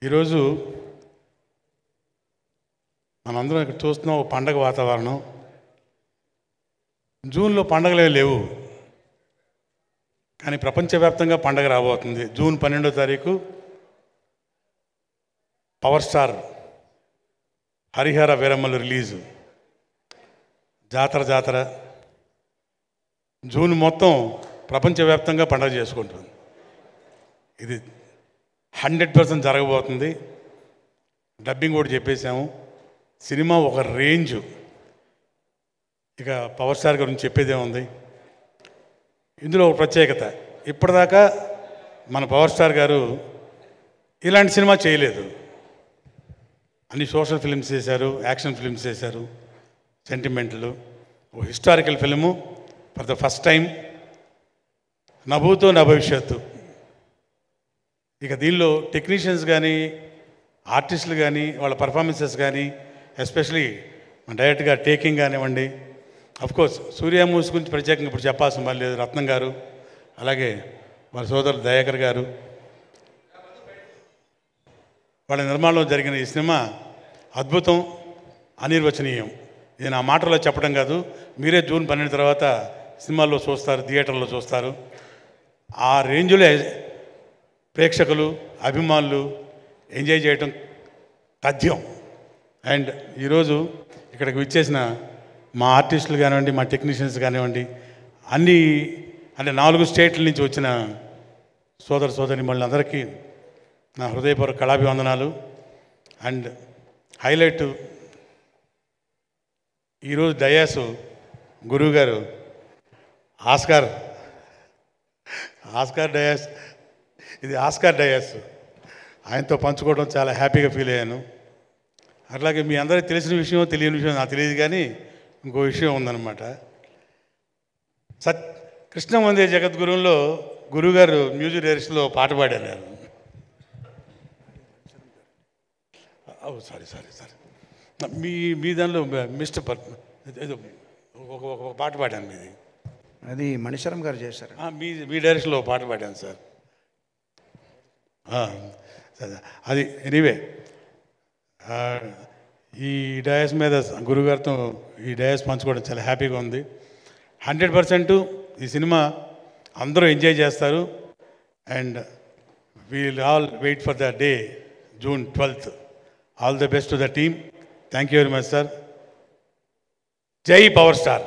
ఈరోజు మనందరం ఇక్కడ చూస్తున్నాం ఒక పండగ వాతావరణం. జూన్లో పండగలే లేవు, కానీ ప్రపంచవ్యాప్తంగా పండగ రాబోతుంది. జూన్ 12వ తారీఖు పవర్ స్టార్ హరిహర వీరమ్మలు రిలీజు. జాతర జూన్ మొత్తం ప్రపంచవ్యాప్తంగా పండగ చేసుకుంటుంది. ఇది 100% జరగబోతుంది. డబ్బింగ్ కూడా చెప్పేశాము. సినిమా ఒక రేంజ్. ఇక పవర్ స్టార్ గురించి చెప్పేదే ఉంది. ఇందులో ఒక ప్రత్యేకత, ఇప్పటిదాకా మన పవర్ స్టార్ గారు ఇలాంటి సినిమా చేయలేదు. అన్ని సోషల్ ఫిల్మ్స్ చేశారు, యాక్షన్ ఫిల్మ్స్ చేశారు, సెంటిమెంట్లు. ఓ historical film for the first time, నా భూతో నా భవిష్యత్తు. ఇక దీనిలో టెక్నీషియన్స్ కానీ, ఆర్టిస్టులు కానీ, వాళ్ళ పర్ఫార్మెన్సెస్ కానీ, ఎస్పెషలీ మన డైరెక్ట్గా టేకింగ్ కానివ్వండి. అఫ్కోర్స్ సూర్య మూవీస్ గురించి ప్రత్యేకంగా ఇప్పుడు చెప్పాల్సిన పని లేదు. రత్నం గారు, అలాగే వాళ్ళ సోదరుడు దయాకర్ గారు, వాళ్ళ నిర్మాణంలో జరిగిన ఈ సినిమా అద్భుతం, అనిర్వచనీయం. ఇది నా మాటల్లో చెప్పడం కాదు, మీరే జూన్ 12 తర్వాత సినిమాల్లో చూస్తారు, థియేటర్లో చూస్తారు. ఆ రేంజ్లో ప్రేక్షకులు, అభిమానులు ఎంజాయ్ చేయటం తథ్యం. అండ్ ఈరోజు ఇక్కడికి విచ్చేసిన మా ఆర్టిస్టులు కానివ్వండి, మా టెక్నీషియన్స్ కానివ్వండి, అన్ని అంటే 4 స్టేట్ల నుంచి వచ్చిన సోదరి మళ్ళందరికీ నా హృదయపూర్వక కళాభివందనాలు. అండ్ హైలైట్, ఈరోజు డయాసు గురువు గారు ఆస్కార్ డయాస్, ఇది ఆస్కార్ డయాస్, ఆయనతో పంచుకోవడం చాలా హ్యాపీగా ఫీల్ అయ్యాను. అట్లాగే మీ అందరికీ తెలిసిన విషయం, తెలియని విషయం నాకు తెలియదు, కానీ ఇంకో విషయం ఉందన్నమాట. కృష్ణ వందే జగద్గురువులో గురువుగారు మ్యూజిక్ డైరెక్షన్లో పాట పాడారు. సారీ మీ దానిలో మిస్టర్ ఏదో ఒక పాట పాడాను మీది. అది మణిశరం గారు చేశారు. మీ డైరెక్షన్లో పాట పాడాను సార్. అది ఎనీవే, ఈ డయాస్ మీద గురుగారితో ఈ డయాస్ పంచుకోవడం చాలా హ్యాపీగా ఉంది. 100% ఈ సినిమా అందరూ ఎంజాయ్ చేస్తారు. And we'll all wait for the day June 12th. All the best to the team. Thank you very much sir. జై పవర్ స్టార్.